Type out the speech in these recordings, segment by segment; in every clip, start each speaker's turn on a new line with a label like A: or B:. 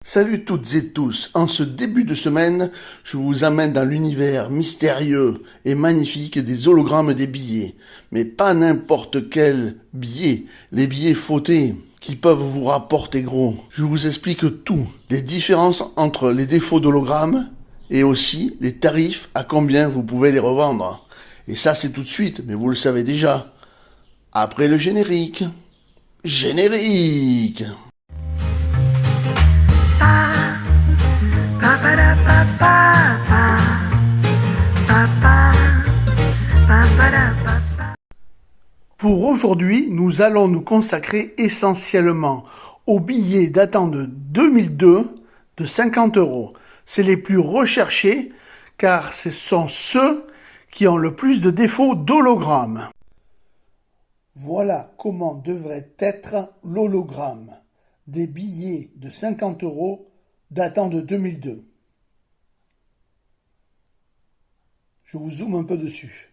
A: Salut toutes et tous, en ce début de semaine, je vous amène dans l'univers mystérieux et magnifique des hologrammes des billets. Mais pas n'importe quel billet, les billets fautés qui peuvent vous rapporter gros. Je vous explique tout, les différences entre les défauts d'hologrammes et aussi les tarifs à combien vous pouvez les revendre. Et ça c'est tout de suite, mais vous le savez déjà. Après le générique. Générique! Pour aujourd'hui, nous allons nous consacrer essentiellement aux billets datant de 2002 de 50 €. C'est les plus recherchés car ce sont ceux qui ont le plus de défauts d'hologramme. Voilà comment devrait être l'hologramme des billets de 50 € datant de 2002. Je vous zoome un peu dessus.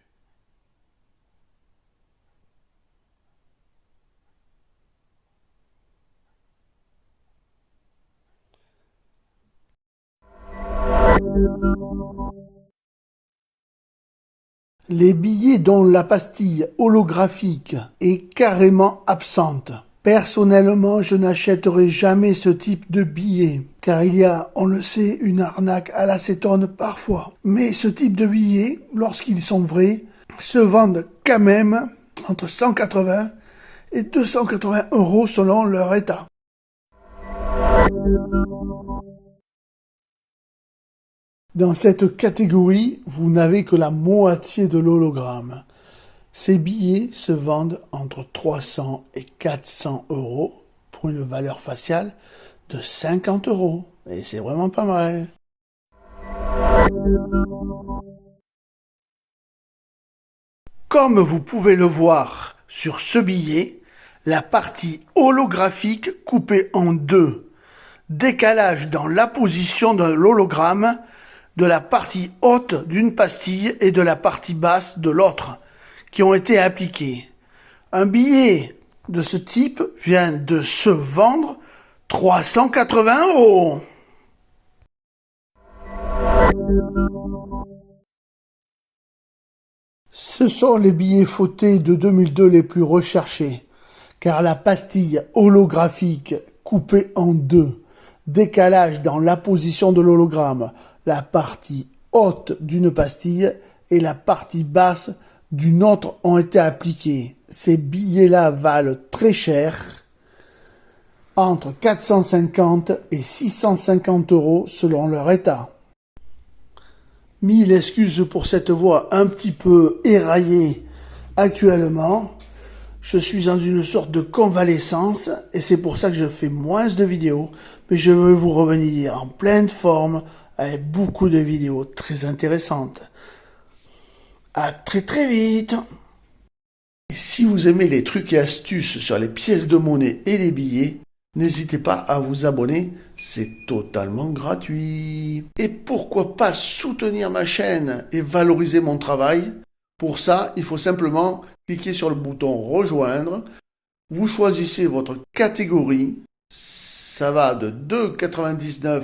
A: Les billets dont la pastille holographique est carrément absente. Personnellement, je n'achèterai jamais ce type de billet, car il y a, on le sait, une arnaque à l'acétone parfois. Mais ce type de billets, lorsqu'ils sont vrais, se vendent quand même entre 180 et 280 € selon leur état. Dans cette catégorie, vous n'avez que la moitié de l'hologramme. Ces billets se vendent entre 300 et 400 € pour une valeur faciale de 50 €. Et c'est vraiment pas mal. Comme vous pouvez le voir sur ce billet, la partie holographique coupée en deux. Décalage dans la position de l'hologramme de la partie haute d'une pastille et de la partie basse de l'autre, qui ont été appliqués. Un billet de ce type vient de se vendre 380 €. Ce sont les billets fautés de 2002 les plus recherchés, car la pastille holographique coupée en deux, décalage dans la position de l'hologramme, la partie haute d'une pastille et la partie basse d'une autre ont été appliqués. Ces billets-là valent très cher, entre 450 et 650 € selon leur état. Mille excuses pour cette voix un petit peu éraillée actuellement. Je suis dans une sorte de convalescence et c'est pour ça que je fais moins de vidéos, mais je veux vous revenir en pleine forme avec beaucoup de vidéos très intéressantes. À très très vite. Et si vous aimez les trucs et astuces sur les pièces de monnaie et les billets, n'hésitez pas à vous abonner, c'est totalement gratuit. Et pourquoi pas soutenir ma chaîne et valoriser mon travail? Pour ça, il faut simplement cliquer sur le bouton rejoindre. Vous choisissez votre catégorie. Ça va de 2,99 €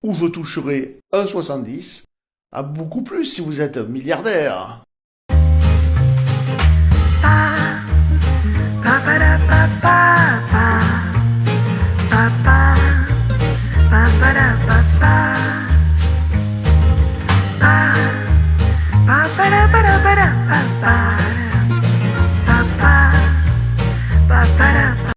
A: où je toucherai 1,70 € à beaucoup plus si vous êtes milliardaire.
B: Ba ba da ba da ba da ba ba.